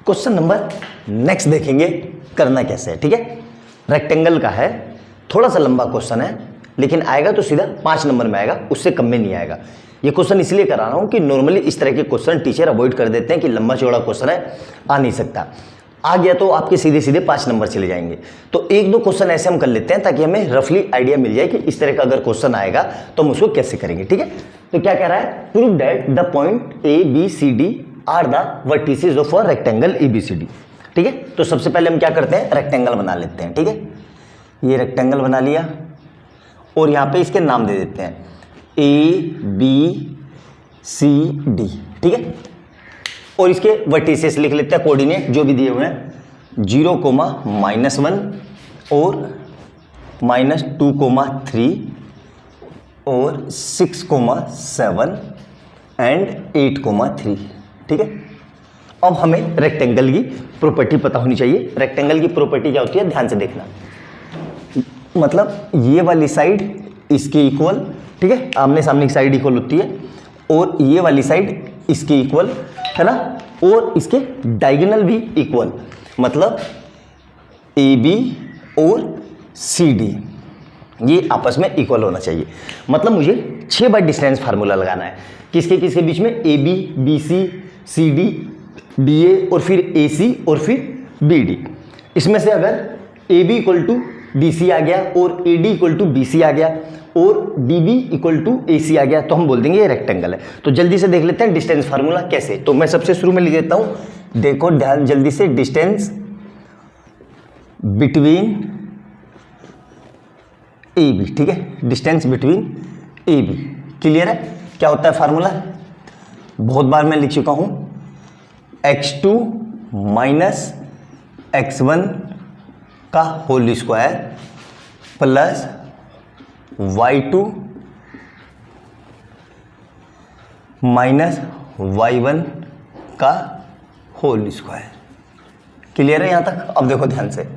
Question number next देखेंगे करना कैसे है, ठीक है। रेक्टेंगल का है, थोड़ा सा लंबा क्वेश्चन है, लेकिन आएगा तो सीधा 5 नंबर में आएगा, उससे कम में नहीं आएगा। ये क्वेश्चन इसलिए करा रहा हूं कि नॉर्मली इस तरह के क्वेश्चन टीचर अवॉइड कर देते हैं कि लंबा चौड़ा क्वेश्चन है, आ नहीं सकता। आ गया तो आपके सीधे सीधे 5 नंबर चले जाएंगे। तो एक दो क्वेश्चन ऐसे हम कर लेते हैं ताकि हमें रफली आइडिया मिल जाए कि इस तरह का अगर क्वेश्चन आएगा तो हम उसको कैसे करेंगे, ठीक है। तो क्या कह रहा है, prove that the point A B C D are the vertices of a rectangle A B C D, ठीक है। तो सबसे पहले हम क्या करते हैं, रेक्टेंगल बना लेते हैं, ठीक है। ये रेक्टेंगल बना लिया और यहां पे इसके नाम दे देते हैं ए बी सी डी, ठीक है। और इसके वर्टिसेस लिख लेते हैं, कोऑर्डिनेट जो भी दिए हुए हैं, 0, -1 और -2, 3 और 6, 7 एंड 8, 3, ठीक है। अब हमें रेक्टेंगल की प्रॉपर्टी पता होनी चाहिए। रेक्टेंगल की प्रॉपर्टी क्या होती है, ध्यान से देखना। मतलब ये वाली साइड इसके इक्वल, ठीक है, आमने सामने की साइड इक्वल होती है, और ये वाली साइड इसके इक्वल है ना, और इसके डायगोनल भी इक्वल, मतलब ए बी और सी डी ये आपस में इक्वल होना चाहिए। मतलब मुझे 6 बार डिस्टेंस फार्मूला लगाना है, किसके किसके बीच में, A B, B C, C D, D A और फिर ए सी और फिर बी डी। इसमें से अगर A B equal to D C आ गया और A D equal to B C आ गया और D B equal to A C आ गया तो हम बोल देंगे ये रेक्टेंगल है। तो जल्दी से देख लेते हैं डिस्टेंस फार्मूला कैसे। तो मैं सबसे शुरू में लिख देता हूं, देखो ध्यान जल्दी से, डिस्टेंस बिटवीन ए बी, ठीक है, distance between A B. Clear है क्या होता है फार्मूला, बहुत बार मैं लिख चुका हूं, x2 माइनस x1 का whole square plus y2 minus y1 का होल स्क्वायर। क्लियर है यहां तक। अब देखो ध्यान से,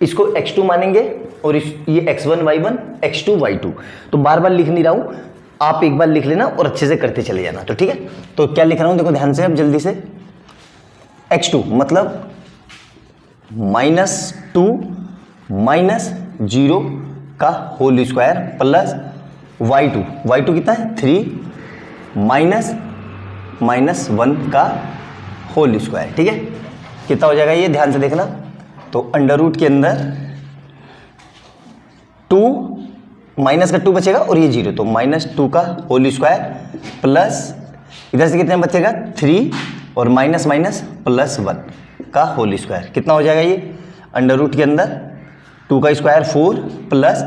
इसको x2 मानेंगे और ये x1 y1 x2 y2। तो बार बार लिख नहीं रहा हूं, आप एक बार लिख लेना और अच्छे से करते चले जाना, तो ठीक है। तो क्या लिख रहा हूं, देखो ध्यान से अब जल्दी से, x2 मतलब -2 माइनस 0 का होल स्क्वायर प्लस y2 कितना है 3 माइनस -1 का होल स्क्वायर, ठीक है। कितना हो जाएगा ये, ध्यान से देखना। तो अंडर रूट के अंदर 2 माइनस का 2 बचेगा और ये 0, तो -2 का होल स्क्वायर प्लस इधर से कितने बचेगा 3 और माइनस प्लस 1 का होल स्क्वायर। कितना हो जाएगा ये, अंडर रूट के अंदर 2 का स्क्वायर 4 प्लस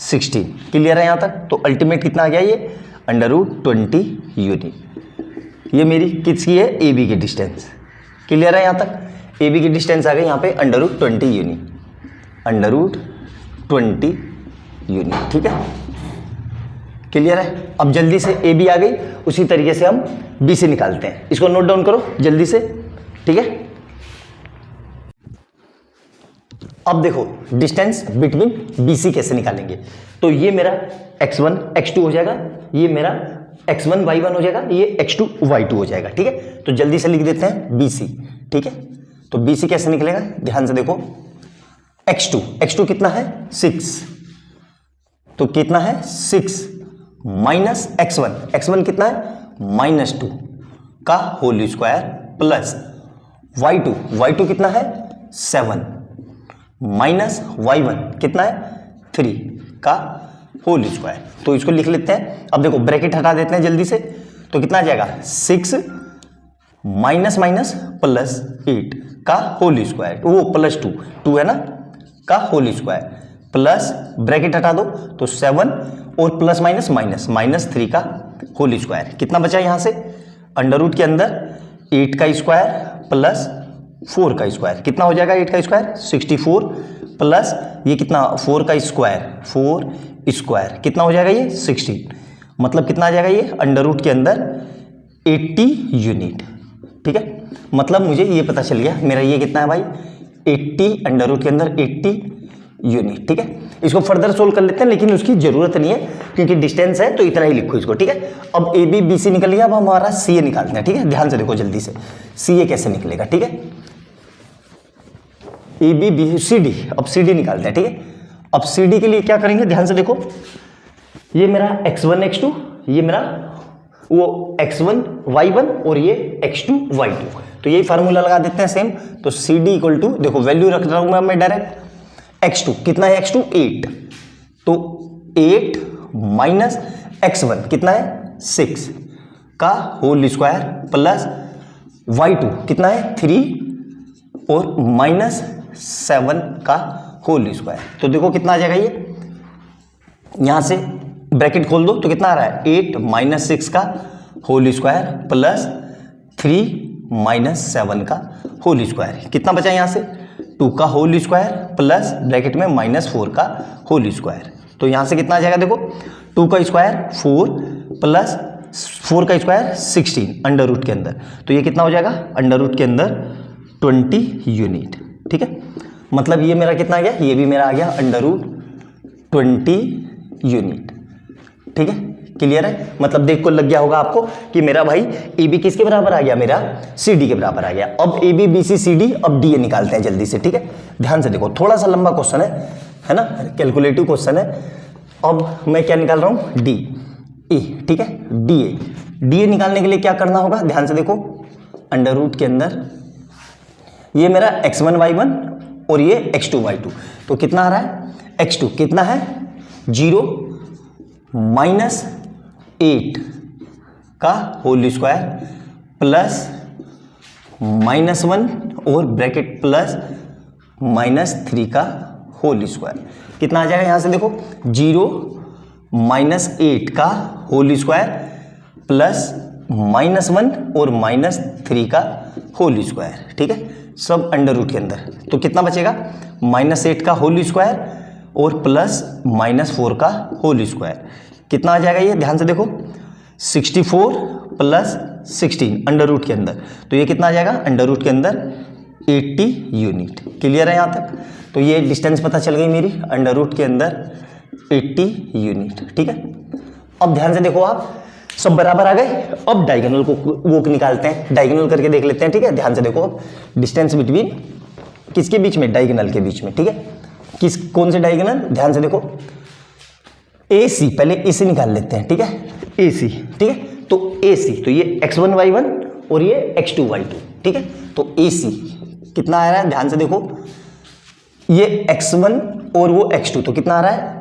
16। क्लियर है यहाँ तक। तो अल्टीमेट कितना आ गया ये, अंडर रूट 20 यूनिट। ये मेरी किसकी है, ए बी की डिस्टेंस। क्लियर है यहाँ तक, ए बी की डिस्टेंस आ गई यहाँ पे under root 20 unit, under root 20 unit, ठीक है। क्लियर है। अब जल्दी से ए बी आ गई, उसी तरीके से हम बी से निकालते हैं। इसको नोट डाउन करो जल्दी से, ठीक है। अब देखो डिस्टेंस बिटवीन बी सी कैसे निकालेंगे। तो ये मेरा x1 x2 हो जाएगा, ये मेरा x1 y1 हो जाएगा, ये x2 y2 हो जाएगा, ठीक है। तो जल्दी से लिख देते हैं बी सी, ठीक है। तो बी सी कैसे निकलेगा, ध्यान से देखो, x2 कितना है 6, तो कितना है 6 माइनस x1 कितना है -2 का होल स्क्वायर प्लस y2 कितना है 7 माइनस y1 कितना है 3 का होल स्क्वायर। तो इसको लिख लेते हैं। अब देखो ब्रैकेट हटा देते हैं जल्दी से, तो कितना आ जाएगा 6 माइनस प्लस 8 का होल स्क्वायर, वो प्लस 2 है ना, का होल स्क्वायर प्लस ब्रैकेट हटा दो तो 7 और प्लस माइनस 3 का होल स्क्वायर। कितना बचा यहां से, अंडर रूट के अंदर 8 का स्क्वायर प्लस 4 का स्क्वायर। कितना हो जाएगा 8 का स्क्वायर 64 प्लस ये कितना 4 का स्क्वायर कितना हो जाएगा ये 16। मतलब कितना आ जाएगा ये अंडर रूट के अंदर 80 यूनिट, ठीक है। मतलब मुझे ये पता चल गया मेरा ये कितना है भाई 80 अंडर रूट के अंदर 80 यूनिट। ठीक है, इसको फर्दर सोल्व कर लेते हैं, लेकिन उसकी जरूरत नहीं है क्योंकि डिस्टेंस है तो इतना ही लिखो इसको। ठीक है, अब ए बी बी सी निकल गया, अब हमारा सी ए निकालते हैं। ठीक है, ध्यान से देखो जल्दी से, सी ए कैसे निकलेगा। ठीक है, A B B C D, अब सी डी निकालते हैं। ठीक है, अब सी डी के लिए क्या करेंगे, ध्यान से देखो, ये मेरा x1 x2, ये मेरा वो x1 y1 और ये x2 y2, तो यही फार्मूला लगा देते हैं सेम। तो सी डी इक्वल टू, देखो वैल्यू रख रहा हूं मैं डायरेक्ट, x2 कितना है, x2 8, तो 8 माइनस x1 कितना है 6 का होल स्क्वायर प्लस y2 कितना है 3 और माइनस 7 का होल स्क्वायर। तो देखो कितना आ जाएगा, ये यहां से ब्रैकेट खोल दो तो कितना आ रहा है 8 माइनस 6 का होल स्क्वायर प्लस 3 माइनस 7 का होल स्क्वायर। कितना बचा यहां से 2 का होल स्क्वायर प्लस ब्रैकेट में -4 का होल स्क्वायर। तो यहां से कितना आ जाएगा, देखो 2 का स्क्वायर 4 प्लस 4 का स्क्वायर 16 अंडर रूट के अंदर, तो ये कितना हो जाएगा अंडर रूट के अंदर 20 यूनिट। ठीक है, मतलब ये मेरा कितना आ गया, ये भी मेरा आ गया अंडर रूट 20 यूनिट। ठीक है, क्लियर है, मतलब देख को लग गया होगा आपको कि मेरा भाई ए बी किसके बराबर आ गया, मेरा सी डी के बराबर आ गया। अब A B B C C D, अब डी ए निकालते हैं जल्दी से। ठीक है, ध्यान से देखो, थोड़ा सा लंबा क्वेश्चन है ना, कैलकुलेटिव क्वेश्चन है। अब मैं क्या निकाल रहा हूं, डी ए। ठीक है, डी ए, डी ए निकालने के लिए क्या करना होगा, ध्यान से देखो, अंडर रूट के अंदर ये मेरा x1 y1 और ये x2 y2, तो कितना आ रहा है, x2 कितना है 0 माइनस 8 का होल स्क्वायर प्लस -1 और ब्रैकेट प्लस -3 का होल स्क्वायर। कितना आ जाएगा, यहां से देखो 0 माइनस 8 का होल स्क्वायर प्लस -1 और -3 का होल स्क्वायर। ठीक है, सब अंडर रूट के अंदर, तो कितना बचेगा -8 का होल स्क्वायर और प्लस -4 का होल स्क्वायर। कितना आ जाएगा ये, ध्यान से देखो 64 प्लस 16 अंडर रूट के अंदर, तो ये कितना आ जाएगा अंडर रूट के अंदर 80 यूनिट। क्लियर है यहाँ तक, तो ये डिस्टेंस पता चल गई मेरी अंडर रूट के अंदर 80 यूनिट। ठीक है, अब ध्यान से देखो, आप सब बराबर आ गए। अब डायगोनल को वो निकालते हैं, डायगोनल करके देख लेते हैं। ठीक है, ध्यान से देखो, अब डिस्टेंस बिटवीन किसके बीच में, डायगोनल के बीच में। ठीक है, किस कौन से डायगोनल, ध्यान से देखो ए सी, पहले ए सी निकाल लेते हैं। ठीक है, ए सी। ठीक है, तो ए सी, तो ये x1 y1 और ये x2 y2। ठीक है, तो ए सी कितना आ रहा है, ध्यान से देखो, ये x1 और वो x2, तो कितना आ रहा है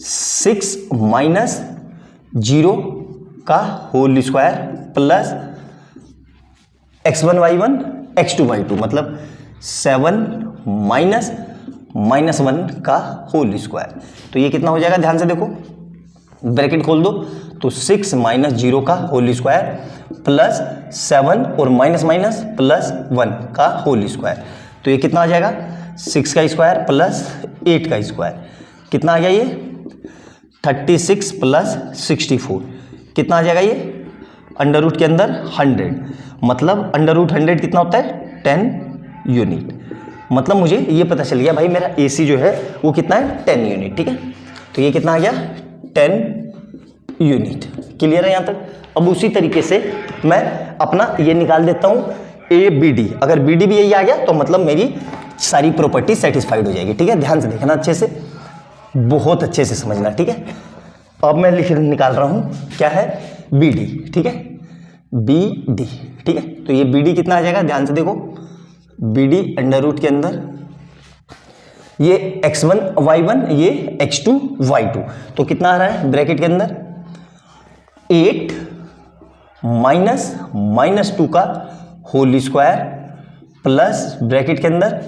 6 माइनस 0 का whole square plus x1 y1 x2 y2, मतलब 7 माइनस -1 का होल स्क्वायर। तो ये कितना हो जाएगा, ध्यान से देखो, ब्रैकेट खोल दो, तो 6 माइनस 0 का होल स्क्वायर प्लस 7 और माइनस प्लस 1 का होल स्क्वायर। तो ये कितना आ जाएगा 6 का स्क्वायर प्लस 8 का स्क्वायर। कितना आ गया ये 36 प्लस 64, कितना आ जाएगा ये अंडर रूट के अंदर 100, मतलब अंडर रूट 100 कितना होता है 10 यूनिट। मतलब मुझे ये पता चल गया भाई मेरा AC जो है वो कितना है 10 यूनिट। ठीक है, तो ये कितना आ गया 10 यूनिट। क्लियर है यहाँ तक। अब उसी तरीके से मैं अपना ये निकाल देता हूँ ABD, अगर BD भी यही आ गया तो मतलब मेरी सारी प्रॉपर्टी सेटिस्फाइड हो जाएगी। ठीक है, ध्यान से देखना, अच्छे से, बहुत अच्छे से समझना। ठीक है, अब मैं निकाल रहा हूँ क्या है BD। ठीक है, BD। ठीक है, तो ये BD कितना आ जाएगा, ध्यान से देखो, BD अंडर रूट के अंदर ये x1 y1 ये x2 y2, तो कितना आ रहा है ब्रैकेट के अंदर 8 माइनस 2 का होल स्क्वायर प्लस ब्रैकेट के अंदर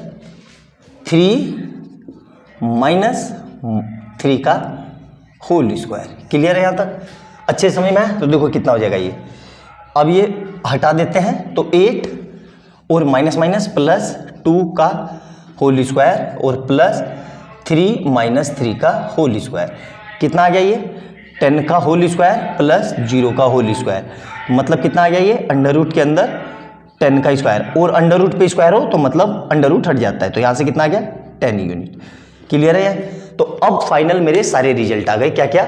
3 माइनस 3 का होल स्क्वायर। क्लियर है यहाँ तक, अच्छे समझ में है। तो देखो कितना हो जाएगा ये, अब ये हटा देते हैं तो 8 और माइनस प्लस 2 का होल स्क्वायर और प्लस 3 माइनस 3 का होल स्क्वायर। कितना आ गया ये 10 का होल स्क्वायर प्लस 0 का होल स्क्वायर, मतलब कितना आ गया ये अंडर रूट के अंदर 10 का स्क्वायर, और अंडर रूट पे स्क्वायर हो तो मतलब अंडर रूट हट जाता है, तो यहाँ से कितना आ गया 10 यूनिट। क्लियर है? तो अब फाइनल मेरे सारे रिजल्ट आ गए। क्या क्या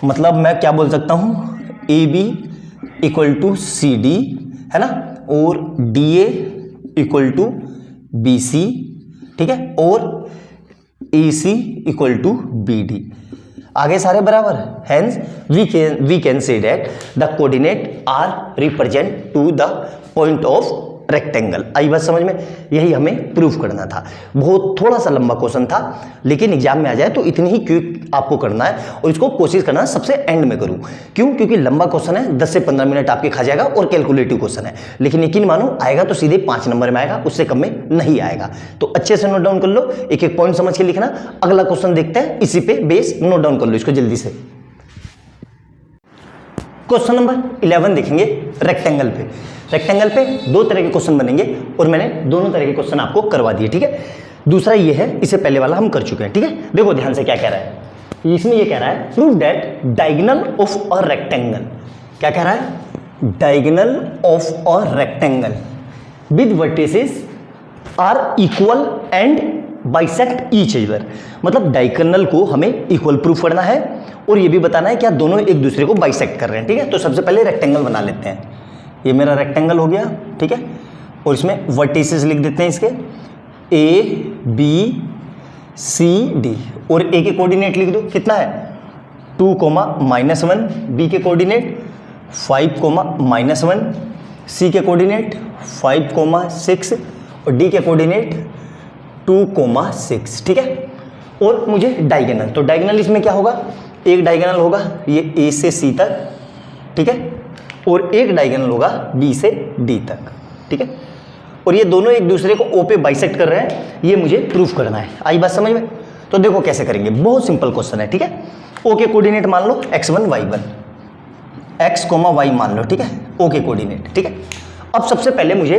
मतलब मैं क्या बोल सकता हूँ, A B equal to C D, है ना, और D A equal to B C, ठीक है, और A C equal to B D. आगे सारे बराबर। Hence we can say that the coordinate are represent to the point of rectangle. आई बात समझ में? यही हमें प्रूफ करना था। बहुत थोड़ा सा लंबा क्वेश्चन था, लेकिन एग्जाम में आ जाए तो इतनी ही क्विक आपको करना है, और इसको कोशिश करना सबसे एंड में करूं। क्यों? क्योंकि लंबा क्वेश्चन है, 10 से 15 मिनट आपके खा जाएगा, और कैलकुलेटिव क्वेश्चन है। लेकिन यकीन मानो आएगा तो सीधे 5 नंबर में आएगा, उससे कम में नहीं आएगा। तो अच्छे से नोट डाउन कर लो, एक एक पॉइंट समझ के लिखना। अगला क्वेश्चन देखते हैं, इसी पे बेस नोट डाउन कर लो इसको जल्दी से। क्वेश्चन नंबर 11 देखेंगे रेक्टेंगल पे। रेक्टेंगल पे 2 तरह के क्वेश्चन बनेंगे, और मैंने दोनों तरह के क्वेश्चन आपको करवा दिए, ठीक है। दूसरा ये है, इससे पहले वाला हम कर चुके हैं, ठीक है। देखो ध्यान से क्या कह रहा है, इसमें ये कह रहा है prove that diagonal of a rectangle. क्या कह रहा है? Diagonal of a rectangle with vertices are equal and bisect each other. मतलब डायगोनल को हमें इक्वल प्रूफ करना है, और ये भी बताना है क्या दोनों एक दूसरे को बाइसेक्ट कर रहे हैं, ठीक है। तो सबसे पहले रेक्टेंगल बना लेते हैं। ये मेरा रेक्टेंगल हो गया, ठीक है, और इसमें वर्टिसेस लिख देते हैं इसके ए बी सी डी, और ए के कोऑर्डिनेट लिख दो। कितना है? 2,-1, बी के कोऑर्डिनेट 5,-1, सी के कोऑर्डिनेट 5,6, और डी के कोऑर्डिनेट 2,6, ठीक है। और मुझे डायगोनल, तो डायगोनल इसमें क्या होगा, एक डायगोनल होगा ये ए से सी तक, ठीक है, और एक डायगोनल होगा बी से डी तक, ठीक है। और ये दोनों एक दूसरे को ओ पे बाइसेक्ट कर रहे हैं, ये मुझे प्रूफ करना है। आई बात समझ में? तो देखो कैसे करेंगे, बहुत सिंपल क्वेश्चन है, ठीक है। ओ के कोऑर्डिनेट मान लो x1 y1, x, y मान लो, ठीक है, ओ के कोऑर्डिनेट, ठीक है। अब सबसे पहले मुझे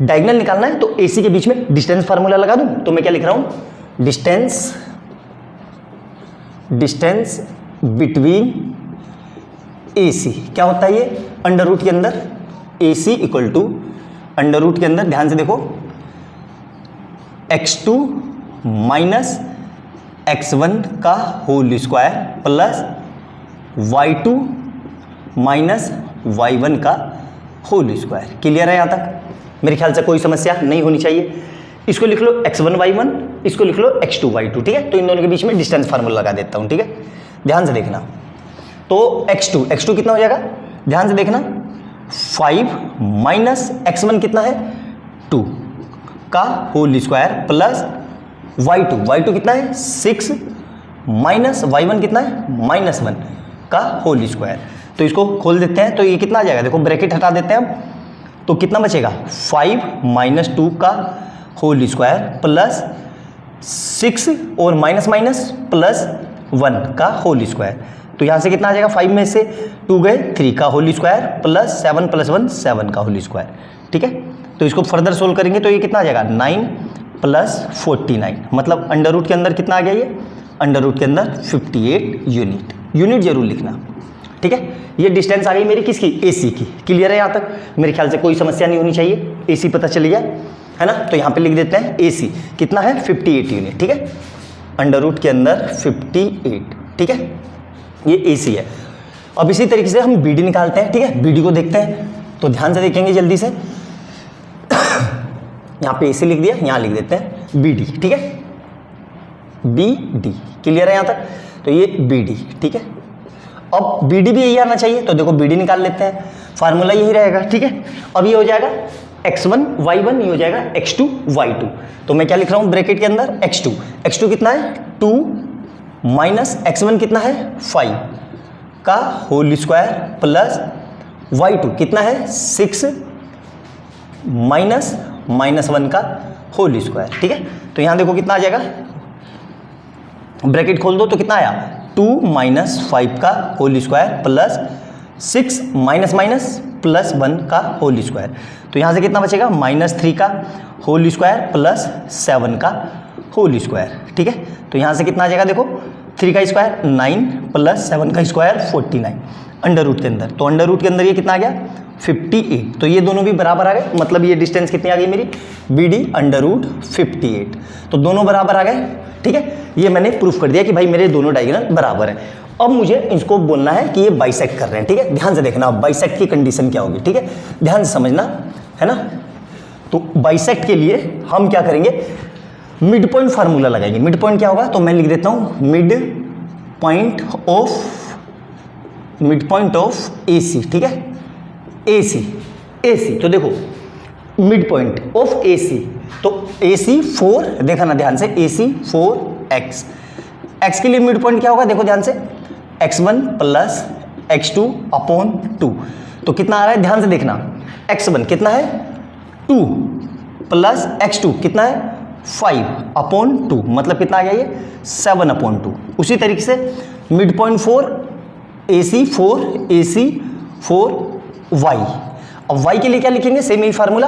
डायगोनल निकालना है, तो AC के बीच में डिस्टेंस फार्मूला लगा दूं। तो मैं क्या लिख रहा हूं, डिस्टेंस बिटवीन AC। क्या होता है ये? अंडर रूट के अंदर AC equal to under root के अंदर, ध्यान से देखो, x2 माइनस x1 का whole square plus y2 minus y1 का होल स्क्वायर। क्लियर है यहाँ तक? मेरे ख्याल से कोई समस्या नहीं होनी चाहिए। इसको लिख लो x1 y1, इसको लिख लो x2 y2, ठीक है। तो इन दोनों के बीच में डिस्टेंस फार्मूला लगा देता हूँ, ठीक है। ध्यान से देखना, तो x2 कितना हो जाएगा, ध्यान से देखना, 5 माइनस x1 कितना है, 2 का होल स्क्वायर प्लस y2 कितना है, 6 माइनस y1 कितना है, -1 का होल स्क्वायर। तो इसको खोल देते हैं, तो ये कितना आ जाएगा, देखो ब्रैकेट हटा देते हैं हम, तो कितना बचेगा, 5 माइनस 2 का होल स्क्वायर प्लस 6 और माइनस प्लस 1 का होल स्क्वायर। तो यहाँ से कितना आ जाएगा, 5 में से 2 गए, 3 का होल स्क्वायर प्लस 7 + 1 7 का होल स्क्वायर, ठीक है। तो इसको फर्दर सोल्व करेंगे तो ये कितना आ जाएगा, 9 + 49, मतलब अंडर रूट के अंदर कितना आ गया, ये अंडर रूट के अंदर 58 यूनिट जरूर लिखना, ठीक है। ये डिस्टेंस आ गई मेरी किसकी, AC की। क्लियर है यहाँ तक? मेरे ख्याल से कोई समस्या नहीं होनी चाहिए, AC पता चल गया है ना। तो यहाँ पे लिख देते हैं AC कितना है, 58 यूनिट, ठीक है, अंडर रूट के अंदर 58, ठीक है, ये AC है। अब इसी तरीके से हम BD निकालते हैं, ठीक है। BD को देखते हैं, तो ध्यान से देखेंगे जल्दी से, यहाँ पे AC लिख दिया, यहाँ लिख देते हैं BD, ठीक है, BD। क्लियर है यहाँ तक? तो ये BD, ठीक है। अब BD भी यही आना चाहिए, तो देखो BD निकाल लेते हैं, फार्मूला यही रहेगा, ठीक है। अब ये हो जाएगा x1 y1, ये हो जाएगा x2 y2। तो मैं क्या लिख रहा हूँ ब्रैकेट के अंदर, x2 कितना है, 2 माइनस x1 कितना है, 5 का होल स्क्वायर प्लस y2 कितना है, 6 माइनस -1 का होल स्क्वायर, ठीक है। तो यहाँ देखो कितना आ जाएगा, ब्रैकेट खोल दो तो कितना आया, 2 माइनस 5 का whole square plus 6 minus plus 1 का होल स्क्वायर। तो यहाँ से कितना बचेगा, -3 का होल स्क्वायर प्लस 7 का होल स्क्वायर, ठीक है। तो यहाँ से कितना आ जाएगा, देखो 3 का स्क्वायर 9 प्लस 7 का स्क्वायर 49 अंडर रूट के अंदर। तो अंडर रूट के अंदर ये कितना आ गया, 58। तो ये दोनों भी बराबर आ गए, मतलब ये डिस्टेंस कितनी आ गई मेरी, BD √58। तो दोनों बराबर आ गए, ठीक है। ये मैंने प्रूफ कर दिया कि भाई मेरे दोनों डायगोनल बराबर हैं। अब मुझे इसको बोलना है कि ये बाइसेक्ट कर रहे हैं, ठीक है। ध्यान से देखना बाइसेक्ट की कंडीशन क्या होगी, ठीक है, ध्यान से समझना, है ना। तो बाइसेक्ट के लिए हम क्या करेंगे, मिड पॉइंट फार्मूला लगाएंगे। मिड पॉइंट क्या होगा, तो मैं लिख देता हूं मिड पॉइंट ऑफ AC, ठीक है, AC। तो देखो मिड पॉइंट ऑफ AC, तो AC 4, देखा ना ध्यान से, AC 4x, x के लिए मिड पॉइंट क्या होगा, देखो ध्यान से, x1 प्लस x2/2। तो कितना आ रहा है, ध्यान से देखना, x1 कितना है 2 प्लस x2 कितना है 5/2, मतलब कितना आ गया ये 7/2। उसी तरीके से मिड पॉइंट 4 AC 4y। अब y के लिए क्या लिखेंगे, सेम ही फार्मूला,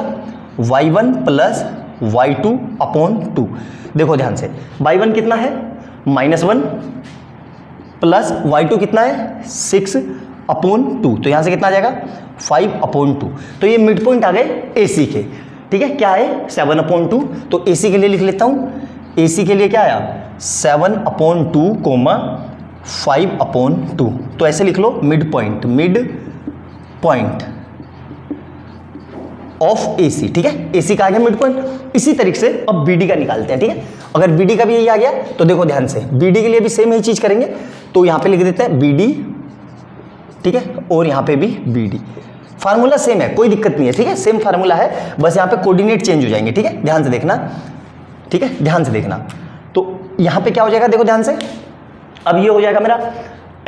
y1 प्लस y2/2। देखो ध्यान से, y1 कितना है -1 प्लस y2 कितना है 6/2। तो यहां से कितना आ जाएगा 5/2। तो ये मिड पॉइंट आ गए AC के, ठीक है। क्या है 7/2। तो AC के लिए लिख लेता हूं, AC के लिए क्या आया 7/2, 5/2। तो ऐसे लिख लो मिड पॉइंट ऑफ AC, ठीक है। AC का आ गया मिड पॉइंट। इसी तरीके से अब BD का निकालते हैं, ठीक है। अगर BD का भी यही आ गया तो देखो ध्यान से, BD के लिए भी सेम ही चीज करेंगे। तो यहां पे लिख देते हैं BD, ठीक है, और यहां पे भी BD। फार्मूला सेम है, कोई दिक्कत नहीं है, ठीक है, सेम फार्मूला है, बस यहां पे कोऑर्डिनेट चेंज हो जाएंगे, ठीक है। ध्यान से देखना, ठीक है, ध्यान से देखना। तो यहां पे क्या हो जाएगा, देखो ध्यान से, अब ये हो जाएगा मेरा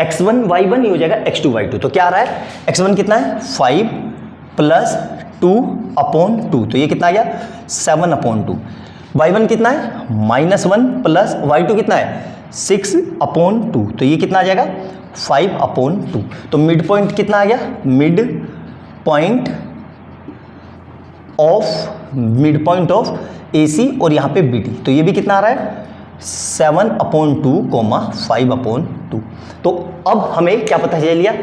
x1 y1, ये हो जाएगा x2 y2। तो क्या आ रहा है, x1 कितना है 5 प्लस 2/2, तो ये कितना आ गया 7/2। y1 कितना है -1 प्लस y2 कितना है 6/2, तो ये कितना आ जाएगा 5/2। तो मिड पॉइंट कितना आ गया, मिड पॉइंट ऑफ AC और यहाँ पे BD। तो ये भी कितना आ रहा है 7/2, 5/2। तो अब हमें क्या पता चल लिया,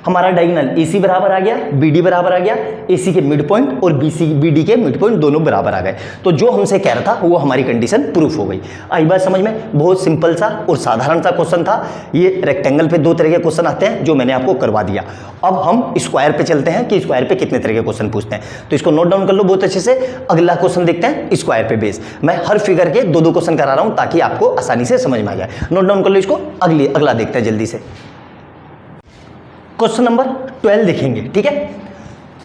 हमारा डायगोनल AC बराबर आ गया, BD बराबर आ गया, AC के मिड पॉइंट और BD के मिड पॉइंट दोनों बराबर आ गए। तो जो हमसे कह रहा था वो हमारी कंडीशन प्रूफ हो गई। आई बात समझ में, बहुत सिंपल सा और साधारण सा क्वेश्चन था। ये रेक्टेंगल पे 2 तरह के क्वेश्चन आते हैं जो मैंने आपको करवा दिया। अब हम स्क्वायर पे चलते हैं कि स्क्वायर पे कितने तरह के क्वेश्चन पूछते हैं। तो इसको नोट डाउन कर लो बहुत अच्छे से। अगला क्वेश्चन देखते हैं स्क्वायर पे बेस। मैं हर फिगर के 2-2 क्वेश्चन करा रहा हूं ताकि आपको आसानी से समझ में आ जाए। नोट डाउन कर लो इसको। अगला देखते हैं जल्दी से। क्वेश्चन नंबर 12 देखेंगे, ठीक है।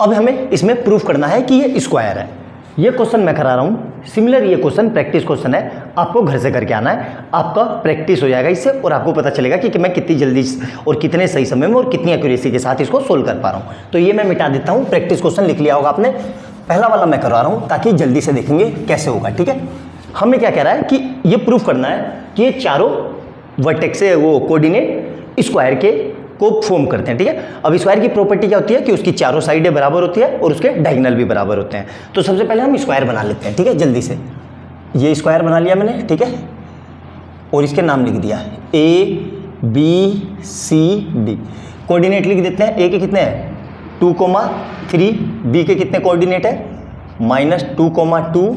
अब हमें इसमें प्रूफ करना है कि ये स्क्वायर है। ये क्वेश्चन मैं करा रहा हूं, सिमिलर ये क्वेश्चन प्रैक्टिस क्वेश्चन है, आपको घर से करके आना है। आपका प्रैक्टिस हो जाएगा इससे और आपको पता चलेगा कि मैं कितनी जल्दी और कितने सही समय में और कितनी एक्यूरेसी के साथ इसको सोल्व कर पा रहा हूं। तो ये मैं मिटा देता हूं। प्रैक्टिस क्वेश्चन लिख लिया होगा आपने, पहला वाला मैं करवा रहा हूं ताकि जल्दी से देखेंगे कैसे होगा, ठीक है। हमें क्या कह रहा है कि ये प्रूफ करना है कि ये चारों वर्टेक्स से वो कोऑर्डिनेट स्क्वायर के को फॉर्म करते हैं, ठीक है। अब स्क्वायर की प्रॉपर्टी क्या होती है कि उसकी चारों साइडें बराबर होती है और उसके डायगोनल भी बराबर होते हैं। तो सबसे पहले हम स्क्वायर बना लेते हैं, ठीक है, जल्दी से। ये स्क्वायर बना लिया मैंने, ठीक है, और इसके नाम लिख दिया ABCD। कोऑर्डिनेट लिख देते हैं। A के कितने हैं 2,3, B के कितने कोऑर्डिनेट है -2,2,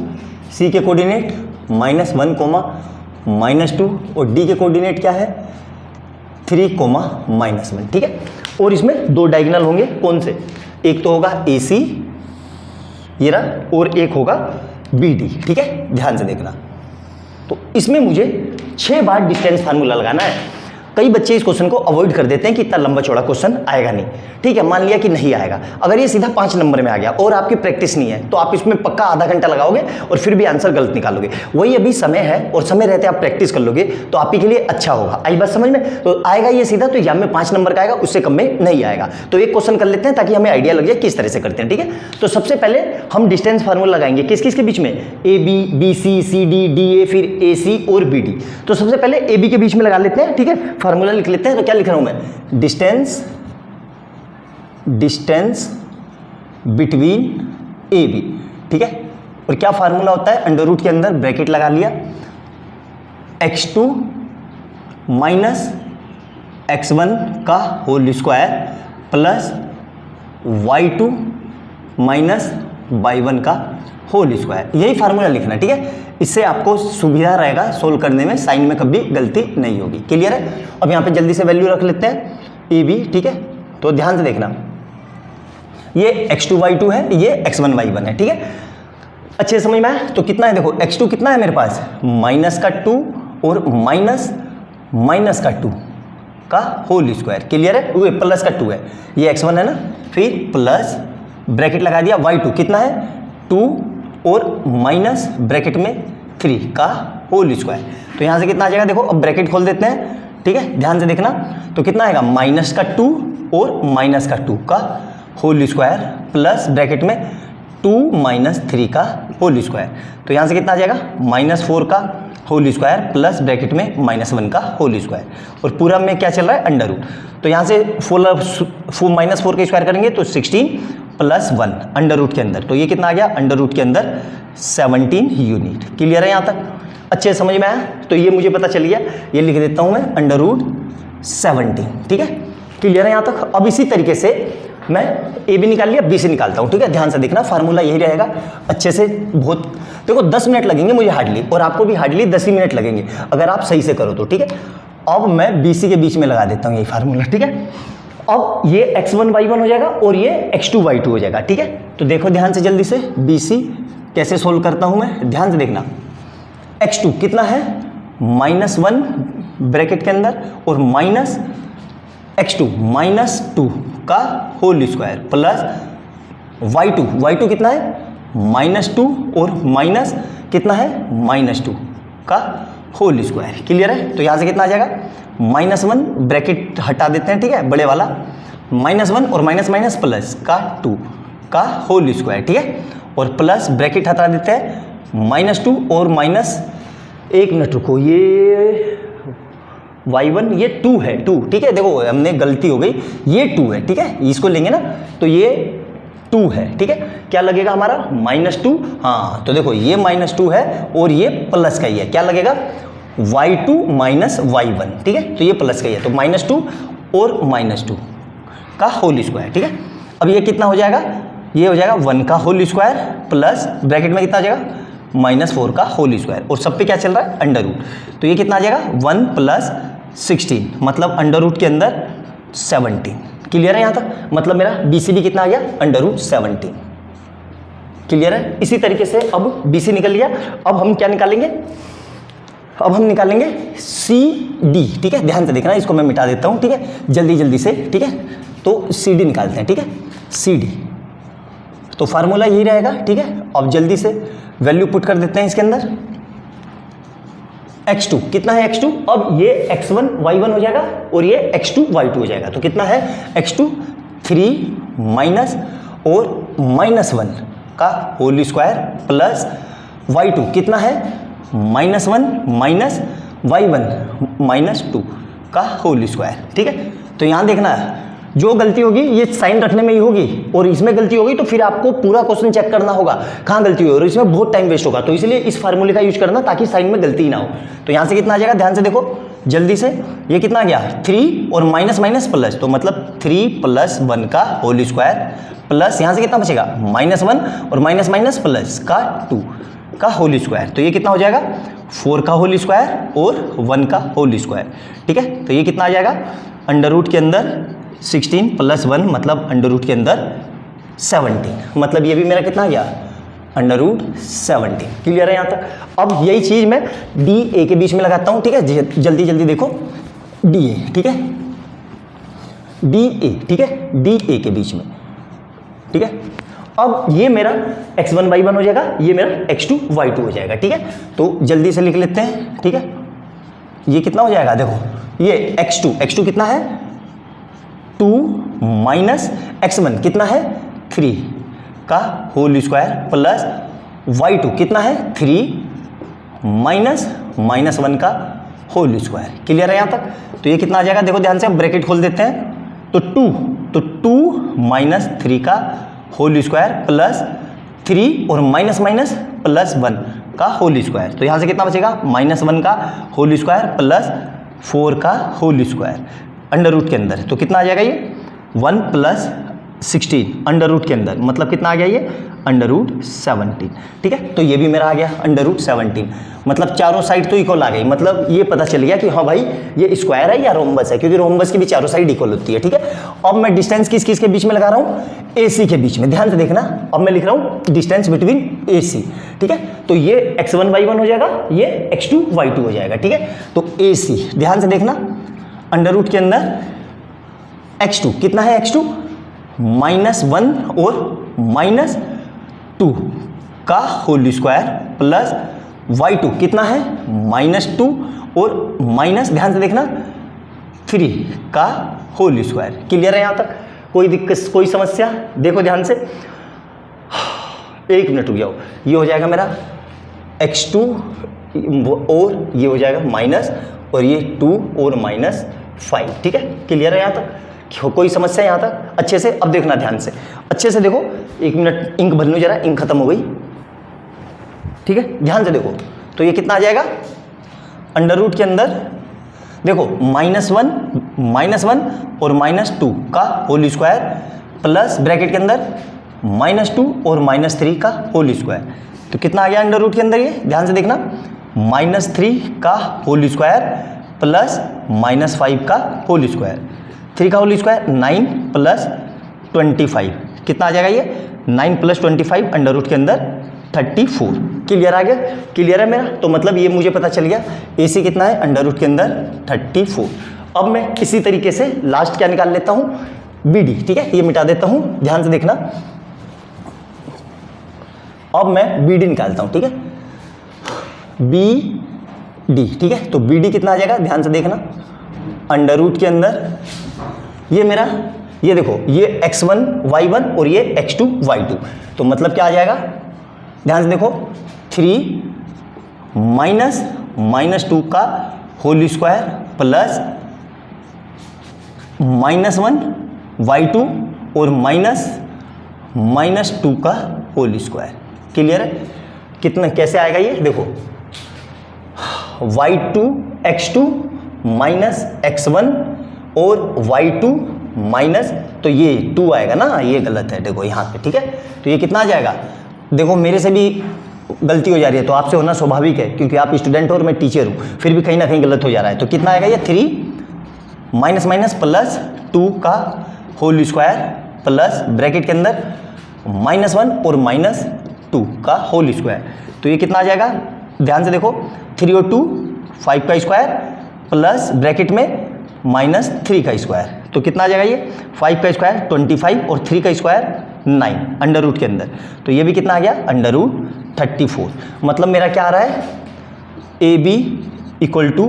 C के कोऑर्डिनेट -1,-2 और D के कोऑर्डिनेट क्या है 3,-1, ठीक है। और इसमें 2 डायगोनल होंगे, कौन से, एक तो होगा AC ये रहा और एक होगा BD, ठीक है। ध्यान से देखना। तो इसमें मुझे 6 बार डिस्टेंस फार्मूला लगाना है। कई बच्चे इस क्वेश्चन को अवॉइड कर देते हैं कि इतना लंबा चौड़ा क्वेश्चन आएगा नहीं, ठीक है। मान लिया कि नहीं आएगा, अगर ये सीधा 5 नंबर में आ गया और आपकी प्रैक्टिस नहीं है तो आप इसमें पक्का आधा घंटा लगाओगे और फिर भी आंसर गलत निकालोगे। वही अभी समय है और समय रहते आप प्रैक्टिस कर लोगे तो आपके लिए अच्छा होगा। आई बात समझ में। तो आएगा ये सीधा तो एग्जाम में 5 नंबर का आएगा, उससे कम में नहीं आएगा। तो एक क्वेश्चन कर लेते हैं ताकि हमें आइडिया लग जाए किस तरह से करते हैं, ठीक है। तो सबसे पहले हम डिस्टेंस फार्मूला लगाएंगे किस किस के बीच में, AB, BC, CD, DA, फिर AC और BD। तो सबसे पहले AB के बीच में लगा लेते हैं, ठीक है। फार्मूला लिख लेते हैं। तो क्या लिख रहा हूं मैं, डिस्टेंस बिटवीन AB, ठीक है। और क्या फार्मूला होता है, अंडर रूट के अंदर ब्रैकेट लगा लिया, x2 - x1 का whole square plus y2 minus y1 का होल स्क्वायर। यही फार्मूला लिखना है, ठीक है। इससे आपको सुविधा रहेगा सोल्व करने में, साइन में कभी गलती नहीं होगी। क्लियर है। अब यहाँ पे जल्दी से वैल्यू रख लेते हैं ए बी, ठीक है। तो ध्यान से देखना, ये x2 y2 है, ये x1 y1 है, ठीक है। अच्छे से समझ में आया। तो कितना है देखो, x2 कितना है मेरे पास, माइनस का 2 और माइनस का 2 का होल स्क्वायर। क्लियर है। वो प्लस का 2 है, ये x1 है ना, फिर प्लस ब्रैकेट लगा दिया y2 कितना है 2 और माइनस ब्रैकेट में 3 का होल स्क्वायर। तो यहाँ से कितना आ जाएगा देखो, अब ब्रैकेट खोल देते हैं, ठीक है। ध्यान से देखना, तो कितना आएगा माइनस का 2 और माइनस का 2 का होल स्क्वायर प्लस ब्रैकेट में 2 माइनस 3 का होल स्क्वायर। तो यहाँ से कितना आ जाएगा -4 का होल स्क्वायर प्लस ब्रैकेट में -1 का होल स्क्वायर, और पूरा में क्या चल रहा है अंडर रूट। तो यहाँ से -4 का स्क्वायर करेंगे तो 16 + 1 अंडर रूट के अंदर, तो ये कितना आ गया अंडर रूट के अंदर 17 यूनिट। क्लियर है यहाँ तक, अच्छे समझ में आया। तो ये मुझे पता चल गया, ये लिख देता हूँ मैं अंडर रूट 17, ठीक है। क्लियर है यहाँ तक। अब इसी तरीके से मैं ए भी निकाल लिया, बी से निकालता हूँ, ठीक है। ध्यान से देखना, फार्मूला यही रहेगा अच्छे से। बहुत देखो 10 मिनट लगेंगे मुझे हार्डली, और आपको भी हार्डली 10 ही मिनट लगेंगे अगर आप सही से करो तो, ठीक है। अब मैं बी सी के बीच में लगा देता हूँ यही फार्मूला, ठीक है। अब ये x1 y1 हो जाएगा और ये x2 y2 हो जाएगा, ठीक है। तो देखो ध्यान से जल्दी से बी सी कैसे सोल्व करता हूँ मैं, ध्यान से देखना। x2 कितना है -1 ब्रैकेट के अंदर और माइनस x2 -2 का होल स्क्वायर प्लस y2 कितना है -2 और माइनस कितना है -2 का होल स्क्वायर। क्लियर है। तो यहाँ से कितना आ जाएगा -1 ब्रैकेट हटा देते हैं, ठीक है, बड़े वाला, -1 और माइनस प्लस का 2 का होल स्क्वायर, ठीक है, और प्लस ब्रैकेट हटा देते हैं -2 और माइनस, एक मिनट रुको, ये y1 ये 2 है, 2, ठीक है। देखो हमने गलती हो गई, ये 2 है, ठीक है, इसको लेंगे ना तो ये 2 है, ठीक है। क्या लगेगा हमारा -2, हाँ, तो देखो ये -2 है और ये प्लस का ही है, क्या लगेगा y2 माइनस y1, ठीक है। तो ये प्लस का ही है, तो -2 और -2 का होल स्क्वायर, ठीक है। अब ये कितना हो जाएगा, ये हो जाएगा 1 का होल स्क्वायर प्लस ब्रैकेट में कितना आ जाएगा -4 का होल स्क्वायर, और सब पे क्या चल रहा है अंडर रूट। तो ये कितना आ जाएगा 1 + 16, मतलब अंडर रूट के अंदर 17। क्लियर है यहाँ तक, मतलब मेरा BCD कितना आ गया अंडर रूट 17। क्लियर है। इसी तरीके से अब BC निकल लिया। अब हम क्या निकालेंगे, अब हम निकालेंगे CD, ठीक है। ध्यान से देखना, इसको मैं मिटा देता हूँ, ठीक है, जल्दी से, ठीक है। तो CD निकालते हैं, ठीक है, CD। तो फार्मूला यही रहेगा, ठीक है। अब जल्दी से वैल्यू पुट कर देते हैं इसके अंदर। x2 कितना है x2, अब ये x1 y1 हो जाएगा और ये x2 y2 हो जाएगा। तो कितना है x2 3 माइनस और -1 का होल स्क्वायर प्लस y2 कितना है -1 माइनस y1 -2 का होल स्क्वायर, ठीक है। तो यहाँ देखना है, जो गलती होगी ये साइन रखने में ही होगी, और इसमें गलती होगी तो फिर आपको पूरा क्वेश्चन चेक करना होगा कहाँ गलती हुई, और इसमें बहुत टाइम वेस्ट होगा। तो इसलिए इस फार्मूले का यूज करना ताकि साइन में गलती ही ना हो। तो यहाँ से कितना आ जाएगा, ध्यान से देखो जल्दी से, ये कितना आ गया 3 और माइनस प्लस, तो मतलब 3 + 1 का होल स्क्वायर प्लस यहाँ से कितना बचेगा -1 और माइनस प्लस का 2 का होल स्क्वायर। तो ये कितना हो जाएगा 4 का होल स्क्वायर और 1 का होल स्क्वायर, ठीक है। तो ये कितना आ जाएगा अंडर रूट के अंदर 16 + 1, मतलब अंडर रूट के अंदर 17, मतलब ये भी मेरा कितना आ गया अंडर रूट 17। क्लियर है यहाँ तक। अब यही चीज़ मैं DA के बीच में लगाता हूँ, ठीक है, जल्दी देखो DA, ठीक है, DA, ठीक है, DA के बीच में, ठीक है। अब ये मेरा x1 y1 हो जाएगा, ये मेरा x2 y2 हो जाएगा, ठीक है। तो जल्दी से लिख लेते हैं, ठीक है। ये कितना हो जाएगा, देखो ये x2 कितना है 2 माइनस x1 कितना है 3 का होल स्क्वायर प्लस y2 कितना है 3 माइनस -1 का होल स्क्वायर। क्लियर है यहाँ तक। तो ये कितना आ जाएगा, देखो ध्यान से हम ब्रैकेट खोल देते हैं, तो 2 माइनस 3 का होल स्क्वायर प्लस 3 और माइनस प्लस 1 का होल स्क्वायर। तो यहाँ से कितना बचेगा -1 का होल स्क्वायर प्लस 4 का होल स्क्वायर अंडर रूट के अंदर। तो कितना आ जाएगा ये 1 + 16 अंडर रूट के अंदर, मतलब कितना आ गया ये अंडर रूट 17, ठीक है। तो ये भी मेरा आ गया अंडर रूट 17, मतलब चारों साइड तो इक्वल आ गई, मतलब ये पता चल गया कि हाँ भाई ये स्क्वायर है या रोम्बस है, क्योंकि रोम्बस की भी चारों साइड इक्वल होती है, ठीक है। अब मैं डिस्टेंस किस किस के बीच में लगा रहा हूँ, AC के बीच में, ध्यान से देखना। अब मैं लिख रहा हूँ डिस्टेंस बिटवीन AC, ठीक है। तो ये x1 y1 हो जाएगा, ये x2 y2 हो जाएगा, ठीक है। तो AC ध्यान से देखना, अंडर रूट के अंदर x2 कितना है, x2 -1 और -2 का होल स्क्वायर प्लस y2 कितना है -2 और माइनस, ध्यान से देखना, 3 का होल स्क्वायर। क्लियर है यहाँ तक, कोई दिक्कत कोई समस्या? देखो ध्यान से, 1 मिनट रुक जाओ। ये हो जाएगा मेरा x2 और ये हो जाएगा माइनस, और ये 2 और -5, ठीक है। क्लियर है यहाँ तक, कोई समस्या यहाँ तक? अच्छे से अब देखना, ध्यान से अच्छे से देखो। 1 मिनट इंक भर लूँ जरा, इंक खत्म हो गई, ठीक है। ध्यान से देखो, तो ये कितना आ जाएगा अंडर रूट के अंदर, देखो -1 और -2 का होल स्क्वायर प्लस ब्रैकेट के अंदर -2 और -3 का होल स्क्वायर। तो कितना आ गया अंडर रूट के अंदर, ये ध्यान से देखना, -3 का होल स्क्वायर प्लस -5 का होल स्क्वायर। 3 का होल स्क्वायर 9 प्लस 25, कितना आ जाएगा ये 9 प्लस 25 अंडर रूट के अंदर 34। क्लियर आ गया? क्लियर है मेरा? तो मतलब ये मुझे पता चल गया AC कितना है अंडर रूट के अंदर 34। अब मैं इसी तरीके से लास्ट क्या निकाल लेता हूँ, BD, ठीक है। ये मिटा देता हूँ, ध्यान से देखना। अब मैं BD निकालता हूँ, ठीक है, BD, ठीक है। तो BD कितना आ जाएगा, ध्यान से देखना, अंडर रूट के अंदर ये मेरा, ये देखो, ये x1 y1 और ये x2 y2, तो मतलब क्या आ जाएगा, ध्यान से देखो, 3 -2 का होल स्क्वायर प्लस -1 y2 और -2 का होल स्क्वायर। क्लियर है? कितना कैसे आएगा ये देखो, y2 x2 -x1 और y2 माइनस, तो ये 2 आएगा ना, ये गलत है देखो यहाँ पे, ठीक है। तो ये कितना आ जाएगा, देखो मेरे से भी गलती हो जा रही है, तो आपसे होना स्वाभाविक है, क्योंकि आप स्टूडेंट हो और मैं टीचर हूँ, फिर भी कहीं ना कहीं गलत हो जा रहा है। तो कितना आएगा ये 3 माइनस प्लस 2 का होल स्क्वायर प्लस ब्रैकेट के अंदर -1 और -2 का होल स्क्वायर। तो ये कितना आ जाएगा, ध्यान से देखो, 3 और 2 5 का स्क्वायर प्लस ब्रैकेट में -3 का स्क्वायर। तो कितना आ जाएगा ये 5 का स्क्वायर 25 और 3 का स्क्वायर 9 अंडर रूट के अंदर। तो ये भी कितना आ गया अंडर रूट 34। मतलब मेरा क्या आ रहा है, AB equal to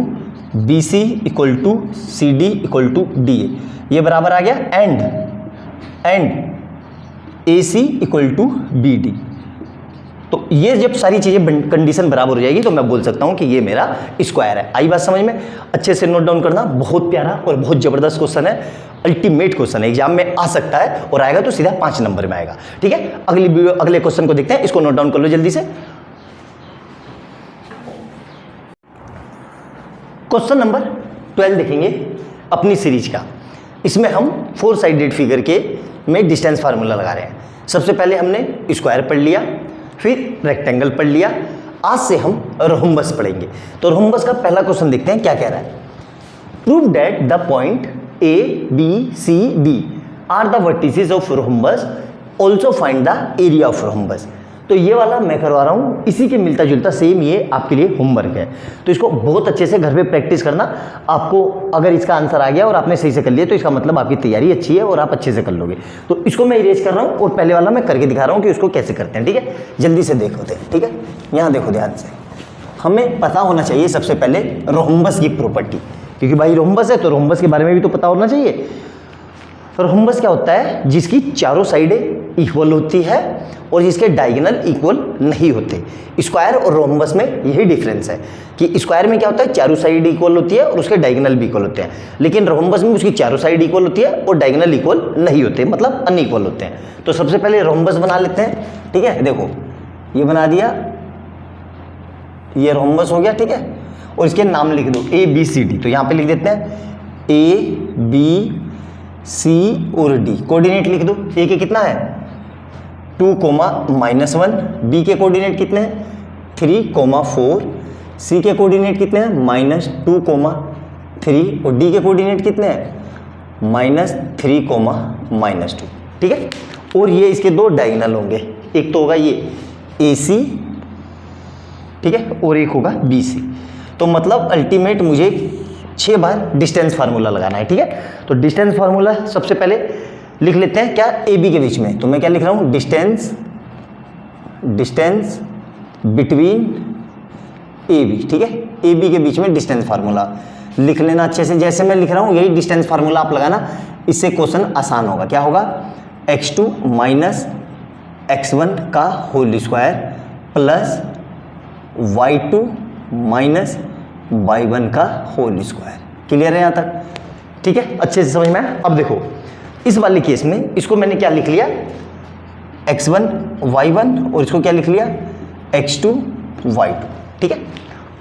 BC equal to CD equal to DA, ये बराबर आ गया and AC equal to BD। तो ये जब सारी चीज़ें कंडीशन बराबर हो जाएगी तो मैं बोल सकता हूं कि ये मेरा स्क्वायर है। आई बात समझ में? अच्छे से नोट डाउन करना, बहुत प्यारा और बहुत ज़बरदस्त क्वेश्चन है, अल्टीमेट क्वेश्चन है, एग्जाम में आ सकता है और आएगा तो सीधा 5 नंबर में आएगा, ठीक है। अगले क्वेश्चन को देखते हैं, इसको नोट डाउन कर लो जल्दी से। क्वेश्चन नंबर 12 देखेंगे अपनी सीरीज का। इसमें हम 4 साइडेड फिगर के में डिस्टेंस फार्मूला लगा रहे हैं। सबसे पहले हमने स्क्वायर पढ़ लिया, फिर रेक्टेंगल पढ़ लिया, आज से हम रोम्बस पढ़ेंगे। तो रोम्बस का पहला क्वेश्चन देखते हैं क्या कह रहा है। Prove that the point A, B, C, D are the vertices of rhombus, also find the area of rhombus. तो ये वाला मैं करवा रहा हूँ, इसी के मिलता जुलता सेम ये आपके लिए होमवर्क है। तो इसको बहुत अच्छे से घर पे प्रैक्टिस करना। आपको अगर इसका आंसर आ गया और आपने सही से कर लिया तो इसका मतलब आपकी तैयारी अच्छी है और आप अच्छे से कर लोगे। तो इसको मैं इरेज कर रहा हूँ और पहले वाला मैं करके दिखा रहा हूँ कि उसको कैसे करते हैं, ठीक है। जल्दी से देखो, ठीक है। यहाँ देखो ध्यान से, हमें पता होना चाहिए सबसे पहले रोम्बस की प्रॉपर्टी, क्योंकि भाई रोम्बस है तो रोम्बस के बारे में भी तो पता होना चाहिए। रोम्बस क्या होता है, जिसकी चारों साइडें इक्वल होती है और जिसके डायगोनल इक्वल नहीं होते। स्क्वायर और रोम्बस में यही डिफरेंस है कि स्क्वायर में क्या होता है, चारों साइड इक्वल होती है और उसके डायगोनल भी इक्वल होते हैं, लेकिन रोम्बस में उसकी चारों साइड इक्वल होती है और डायगोनल इक्वल नहीं होते, मतलब अनइक्वल होते हैं। तो सबसे पहले रोम्बस बना लेते हैं, ठीक है। देखो ये बना दिया, ये रोम्बस हो गया, ठीक है। और इसके नाम लिख दो A B C D। तो यहाँ पे लिख देते हैं A B सी और डी, कोऑर्डिनेट लिख दो। ए के कितना है 2, -1, बी के कोऑर्डिनेट कितने हैं 3, 4, सी के कोऑर्डिनेट कितने हैं -2, 3 और डी के कोऑर्डिनेट कितने हैं -3, -2। ठीक है, और ये इसके दो डायगोनल होंगे, एक तो होगा ये AC, ठीक है, और एक होगा BC। तो मतलब अल्टीमेट मुझे 6 बार डिस्टेंस फार्मूला लगाना है। ठीक है, तो डिस्टेंस फार्मूला सबसे पहले लिख लेते हैं क्या AB के बीच में। तो मैं क्या लिख रहा हूँ डिस्टेंस बिटवीन AB। ठीक है, AB के बीच में डिस्टेंस फार्मूला लिख लेना अच्छे से, जैसे मैं लिख रहा हूँ यही डिस्टेंस फार्मूला आप लगाना, इससे क्वेश्चन आसान होगा। क्या होगा x2 माइनस x1 का whole square plus y2 minus y1 का होल स्क्वायर। क्लियर है यहाँ तक? ठीक है, अच्छे से समझ में आया। अब देखो इस वाले केस में इसको मैंने क्या लिख लिया x1 y1 और इसको क्या लिख लिया x2 y2। ठीक है,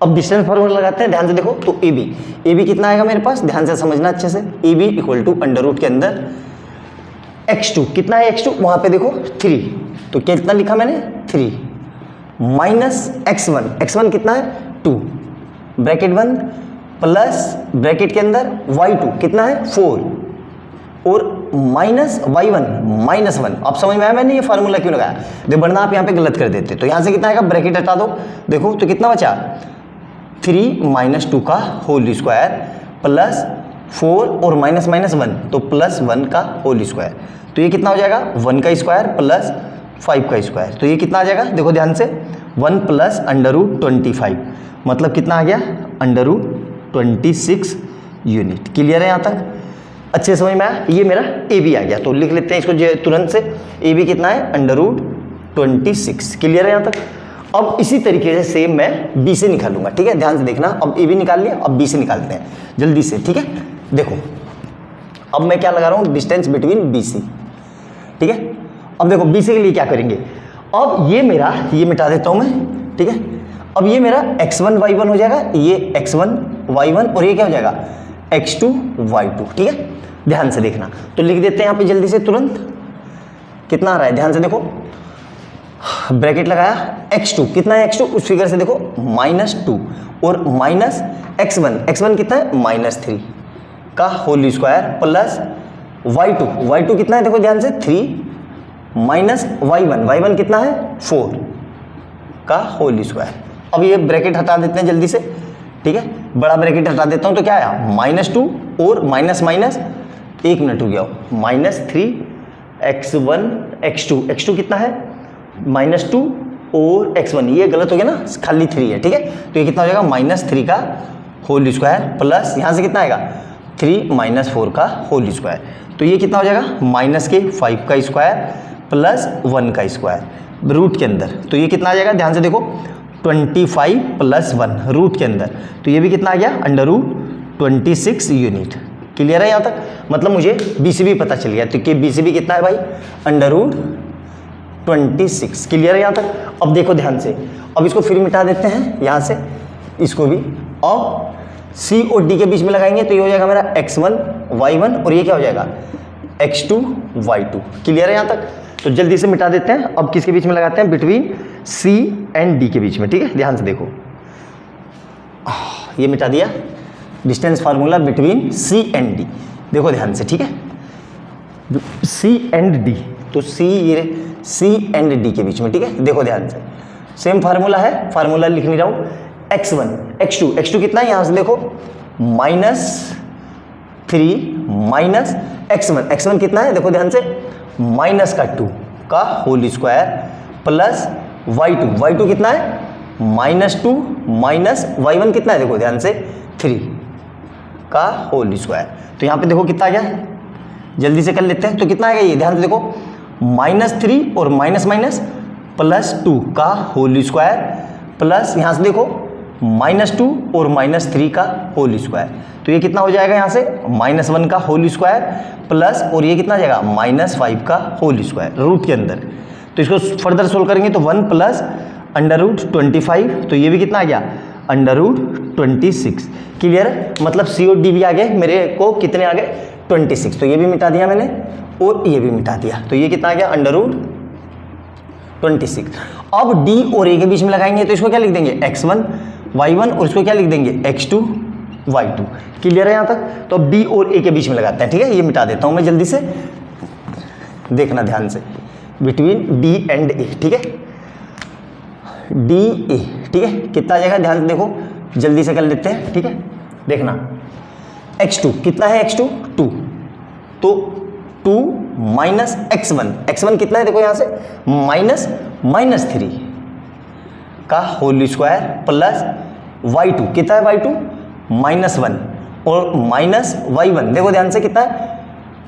अब डिस्टेंस फार्मूला लगाते हैं, ध्यान से देखो। तो AB कितना आएगा मेरे पास, ध्यान से समझना अच्छे से। AB equal to under root के अंदर x2 कितना है, x2 वहां पे देखो 3, तो कितना लिखा मैंने 3 माइनस x1 कितना है 2, ब्रैकेट बंद, प्लस ब्रैकेट के अंदर y2 कितना है 4 और माइनस y1 -1। अब समझ में आया मैंने ये फार्मूला क्यों लगाया, देखो वरना आप यहाँ पे गलत कर देते। तो यहाँ से कितना आएगा, ब्रैकेट हटा दो, देखो तो कितना बचा 3 - 2 का होल स्क्वायर प्लस 4 और -1 तो +1 का होल स्क्वायर। तो ये कितना हो जाएगा 1 का स्क्वायर प्लस 5 का स्क्वायर। तो ये कितना आ जाएगा, देखो ध्यान से 1 प्लस √25 मतलब कितना आ गया √26 यूनिट। क्लियर है यहाँ तक? अच्छे समझ में आया। ये मेरा AB आ गया, तो लिख लेते हैं इसको तुरंत से। AB कितना है √26। क्लियर है यहाँ तक? अब इसी तरीके से सेम मैं B से निकालूंगा। ठीक है, ध्यान से देखना। अब AB निकाल लिया, अब B से निकालते हैं जल्दी से। ठीक है, देखो अब मैं क्या लगा रहा हूँ डिस्टेंस बिटवीन BC। ठीक है, अब देखो BC के लिए क्या करेंगे, अब ये मेरा ये मिटा देता हूँ मैं। ठीक है, अब ये मेरा x1 y1 हो जाएगा, ये x1 y1 और ये क्या हो जाएगा x2 y2। ठीक है, ध्यान से देखना। तो लिख देते हैं यहाँ पे जल्दी से तुरंत, कितना आ रहा है ध्यान से देखो, ब्रैकेट लगाया x2 कितना है x2 उस फिगर से देखो -2 और माइनस x1 कितना है -3 का होल स्क्वायर प्लस y2 कितना है देखो ध्यान से 3 माइनस y1 कितना है 4 का होल स्क्वायर। अब ये ब्रैकेट हटा देते हैं जल्दी से। ठीक है, बड़ा ब्रैकेट हटा देता हूं तो क्या आया -2 और माइनस एक मिनट हो गया -3 x2 कितना है -2 और x1, ये गलत हो गया ना, खाली 3 है। ठीक है, तो ये कितना हो जाएगा -3 का होल स्क्वायर प्लस यहाँ से कितना आएगा 3 - 4 का होल स्क्वायर। तो ये कितना हो जाएगा -5 का स्क्वायर प्लस 1 का स्क्वायर रूट के अंदर। तो ये कितना आ जाएगा ध्यान से देखो 25 + 1 रूट के अंदर। तो ये भी कितना आ गया √26 यूनिट। क्लियर है यहाँ तक? मतलब मुझे BCB पता चल गया। तो कि BCB कितना है भाई √26। क्लियर है यहाँ तक? अब देखो ध्यान से, अब इसको फिर मिटा देते हैं यहाँ से, इसको भी। अब C और D के बीच में लगाएंगे तो ये हो जाएगा मेरा x1 y1 और ये क्या हो जाएगा x2 y2। क्लियर है यहाँ तक? तो जल्दी से मिटा देते हैं। अब किसके बीच में लगाते हैं, बिटवीन C एंड D के बीच में। ठीक है, ध्यान से देखो, ये मिटा दिया distance formula between C and D। देखो ध्यान से, ठीक है, C एंड D, तो C एंड D के बीच में। ठीक है, देखो ध्यान से, सेम फार्मूला है, फार्मूला लिख नहीं रहा हूँ। x1 x2 कितना है यहाँ से देखो -3 माइनस x1 कितना है देखो ध्यान से -2 का होल स्क्वायर प्लस y2 कितना है -2 माइनस y1 कितना है देखो ध्यान से 3 का होल स्क्वायर। तो यहाँ पे देखो कितना आ गया, जल्दी से कर लेते हैं। तो कितना आएगा ये ध्यान से देखो -3 और माइनस +2 का होल स्क्वायर प्लस यहाँ से देखो -2 और -3 का होल स्क्वायर। तो ये कितना हो जाएगा यहाँ से -1 का होल स्क्वायर प्लस और ये कितना आ जाएगा -5 का होल स्क्वायर रूट के अंदर। तो इसको फर्दर सोल्व करेंगे तो 1 प्लस √25, तो ये भी कितना आ गया √26 26। क्लियर है, मतलब सी और डी भी आ गए मेरे को, कितने आ गए 26। तो ये भी मिटा दिया मैंने और ये भी मिटा दिया, तो ये कितना आ गया अंडर रूट 26। अब डी और ए के बीच में लगाएंगे तो इसको क्या लिख देंगे x1 y1 और इसको क्या लिख देंगे x2 y2। क्लियर है यहाँ तक। तो अब डी और ए के बीच में लगाते हैं, ठीक है। ये मिटा देता हूँ मैं जल्दी से, देखना ध्यान से, बिटवीन डी एंड ए, ठीक है, डी ए, ठीक है। कितना आ जाएगा ध्यान से देखो, जल्दी से कर लेते हैं, ठीक है। देखना x2 कितना है, x2 2, तो 2 माइनस x1 कितना है देखो यहाँ से, -3 का होल स्क्वायर प्लस y2 कितना है, y2 -1 और माइनस y1 देखो ध्यान से कितना है,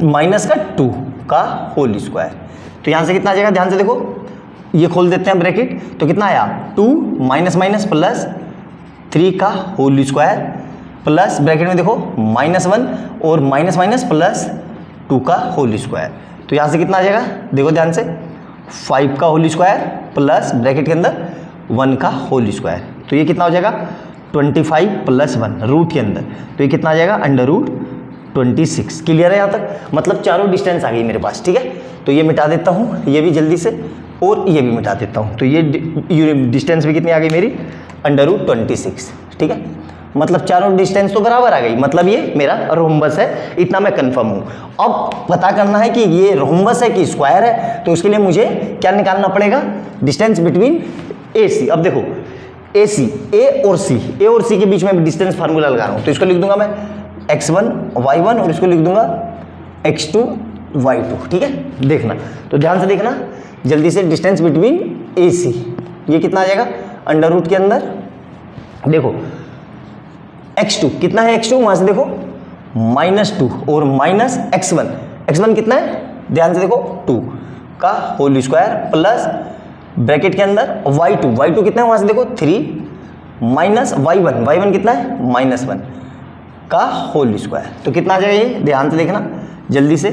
माइनस का 2 का होल स्क्वायर। तो यहाँ से कितना आ जाएगा ध्यान से देखो, ये खोल देते हैं ब्रैकेट, तो कितना आया 2 माइनस प्लस 3 का होल स्क्वायर प्लस ब्रैकेट में देखो -1 और माइनस प्लस 2 का होल स्क्वायर। तो यहाँ से कितना आ जाएगा देखो ध्यान से, 5 का होल स्क्वायर प्लस ब्रैकेट के अंदर 1 का होल स्क्वायर। तो ये कितना हो जाएगा 25 प्लस 1 रूट के अंदर, तो ये कितना आ जाएगा अंडर रूट 26। क्लियर है यहाँ तक, मतलब चारों डिस्टेंस आ गई मेरे पास, ठीक है। तो ये मिटा देता हूँ, ये भी जल्दी से, और ये भी मिटा देता हूँ। तो ये डिस्टेंस भी कितनी आ गई मेरी, अंडर रूट 26, ठीक है। मतलब चारों डिस्टेंस तो बराबर आ गई, मतलब ये मेरा रोम्बस है, इतना मैं कंफर्म हूँ। अब पता करना है कि ये रोम्बस है कि स्क्वायर है, तो उसके लिए मुझे क्या निकालना पड़ेगा, डिस्टेंस बिटवीन ए सी। अब देखो ए सी, ए और सी के बीच में डिस्टेंस फार्मूला लगा रहा हूँ, तो इसको लिख दूंगा मैं x1 y1 और इसको लिख दूंगा x2 y2, ठीक है। देखना, तो ध्यान से देखना जल्दी से, डिस्टेंस बिटवीन ए सी, ये कितना आ जाएगा अंडर रूट के अंदर, देखो x2 कितना है, x2 वहां से देखो -2 और माइनस x1 कितना है ध्यान से देखो 2 का होल स्क्वायर प्लस ब्रैकेट के अंदर y2 कितना है वहां से देखो 3 माइनस y1 कितना है -1 का होल स्क्वायर। तो कितना आ जाएगा ये ध्यान से देखना जल्दी से,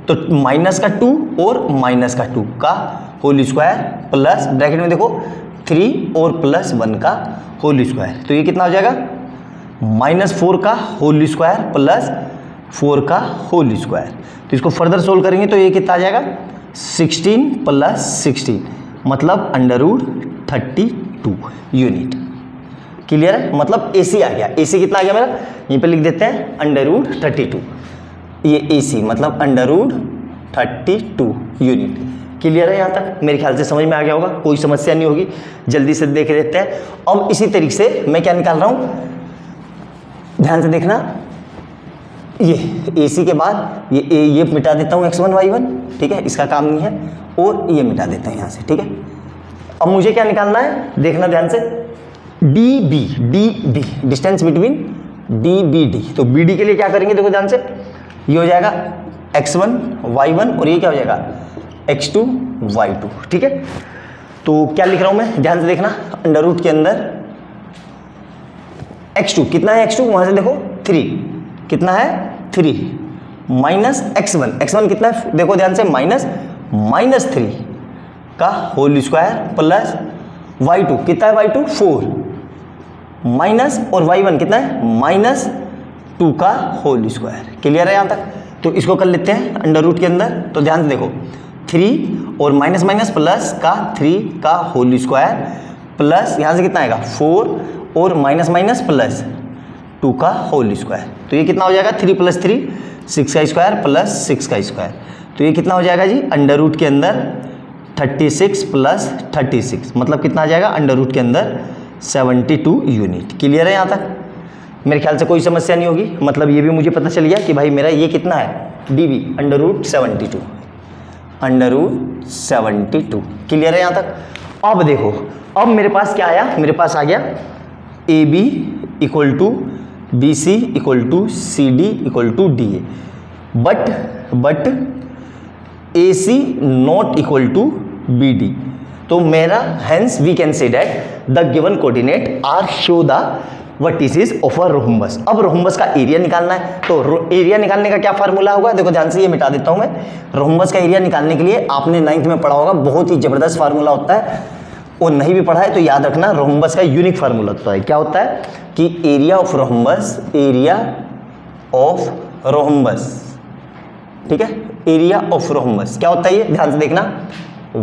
तो माइनस का 2 और माइनस का 2 का होल स्क्वायर प्लस ब्रैकेट में देखो 3 और प्लस 1 का होल स्क्वायर। तो ये कितना हो जाएगा -4 का होल स्क्वायर प्लस 4 का होल स्क्वायर। तो इसको फर्दर सोल्व करेंगे तो ये कितना आ जाएगा 16 प्लस 16, मतलब अंडर रूट 32 यूनिट। क्लियर है, मतलब AC आ गया। AC कितना आ गया मेरा, यहीं पे लिख देते हैं अंडर रूट 32, ये AC मतलब अंडर रूट 32 यूनिट। क्लियर है यहाँ तक, मेरे ख्याल से समझ में आ गया होगा, कोई समस्या नहीं होगी। जल्दी से देख लेते हैं। अब इसी तरीके से मैं क्या निकाल रहा हूँ, ध्यान से देखना, ये AC के बाद ये मिटा देता हूँ x1 y1, ठीक है, इसका काम नहीं है, और ये मिटा देते हैं यहाँ से, ठीक है। अब मुझे क्या निकालना है देखना ध्यान से, DB डिस्टेंस बिटवीन DBD। तो BD के लिए क्या करेंगे देखो ध्यान से, ये हो जाएगा x1 y1 और ये क्या हो जाएगा x2 y2, ठीक है। तो क्या लिख रहा हूँ मैं ध्यान से देखना, अंडर रूट के अंदर x2 कितना है, x2 वहां से देखो 3 कितना है 3 माइनस x1 कितना है देखो ध्यान से -3 का होल स्क्वायर प्लस y2 कितना है y2 4 माइनस और y1 कितना है -2 का होल स्क्वायर। क्लियर है यहाँ तक। तो इसको कर लेते हैं अंडर रूट के अंदर, तो ध्यान से देखो 3 और माइनस प्लस का 3 का होल स्क्वायर प्लस यहाँ से कितना आएगा 4 और माइनस प्लस 2 का होल स्क्वायर। तो ये कितना हो जाएगा 3 + 3 6 का स्क्वायर प्लस 6 का स्क्वायर। तो ये कितना हो जाएगा जी अंडर रूट के अंदर 36 + 36, मतलब कितना आ जाएगा अंडर रूट के अंदर 72 यूनिट। क्लियर है यहाँ तक, मेरे ख्याल से कोई समस्या नहीं होगी। मतलब ये भी मुझे पता चल गया कि भाई मेरा ये कितना है DB अंडर रूट 72। क्लियर है यहाँ तक। अब देखो, अब मेरे पास क्या आया, मेरे पास आ गया AB = BC = CD = DA, but AC not equal to BD। तो मेरा hence we can say that the given coordinate are show the vertices of a rhombus. अब रोम्बस का एरिया निकालना है, तो एरिया निकालने का क्या फार्मूला होगा देखो ध्यान से, ये मिटा देता हूं मैं। रोम्बस का एरिया निकालने के लिए आपने 9th में पढ़ा होगा, बहुत ही जबरदस्त फार्मूला होता है और नहीं भी पढ़ा है तो याद रखना, रोम्बस का यूनिक फार्मूला होता है। क्या होता है कि एरिया ऑफ रोम्बस, ठीक है, एरिया ऑफ रोम्बस क्या होता है ये ध्यान से देखना,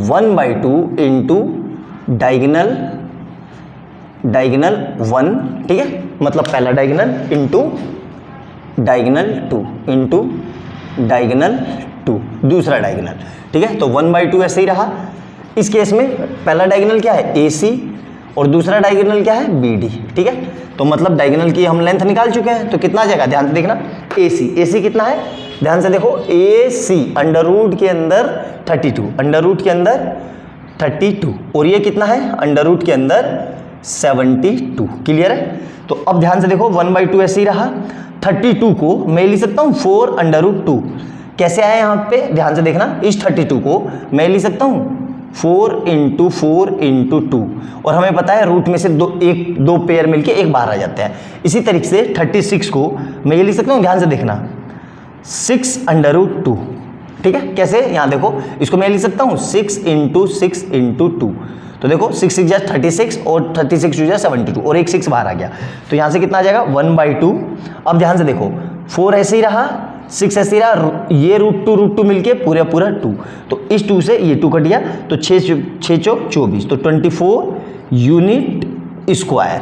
1/2 इंटू डायगोनल 1, ठीक है, मतलब पहला diagonal into diagonal 2 into diagonal 2 दूसरा डायगोनल, ठीक है। तो 1/2 ऐसे ही रहा। इस केस में पहला डायगोनल क्या है AC और दूसरा डायगोनल क्या है BD, ठीक है। तो मतलब डायगोनल की हम लेंथ निकाल चुके हैं, तो कितना आ जाएगा ध्यान से देखना, AC कितना है ध्यान से देखो, AC अंडर रूट के अंदर 32, अंडर रूट के अंदर 32, और ये कितना है अंडर रूट के अंदर 72। क्लियर है। तो अब ध्यान से देखो 1/2 ऐसे ही रहा। 32 को मैं लिख सकता हूँ 4√2। कैसे आया यहाँ पे ध्यान से देखना, इस 32 को मैं लिख सकता हूँ 4 × 4 × 2, और हमें पता है रूट में से दो पेयर मिलके एक बाहर आ जाते हैं। इसी तरीके से 36 को मैं ये लिख सकता हूँ, ध्यान से देखना 6√2, ठीक है। कैसे यहाँ देखो, इसको मैं लिख सकता हूँ 6 × 6 × 2। तो देखो 6 6 जा 36 और 36 2 जा 72 और एक 6 बाहर आ गया, तो यहाँ से कितना आ जाएगा 1/2। अब ध्यान से देखो 4 ऐसे ही रहा, 6 ऐसे ही रहा, ये √2 मिलके पूरा 2, तो इस 2 से ये 2 कट गया, तो 6 चौक 24, तो 24 यूनिट स्क्वायर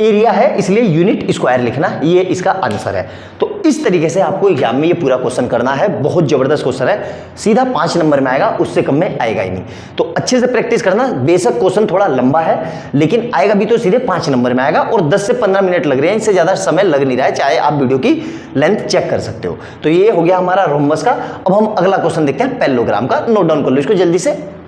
एरिया है, इसलिए यूनिट स्क्वायर लिखना, ये इसका आंसर है। तो इस तरीके से आपको एग्जाम में ये पूरा क्वेश्चन करना है। बहुत जबरदस्त क्वेश्चन है, सीधा 5 नंबर में आएगा, उससे कम में आएगा ही नहीं। तो अच्छे से प्रैक्टिस करना। बेशक क्वेश्चन थोड़ा लंबा है, लेकिन आएगा भी तो सीधे 5 नंबर में आएगा, और 10 से 15 मिनट लग रहे हैं, इससे ज्यादा समय लग नहीं रहा है, चाहे आप वीडियो की लेंथ चेक कर सकते हो। तो ये हो गया हमारा रोम्बस का। अब हम अगला क्वेश्चन देखते हैं पैरेललोग्राम का। नोट डाउन कर लो इसको जल्दी से।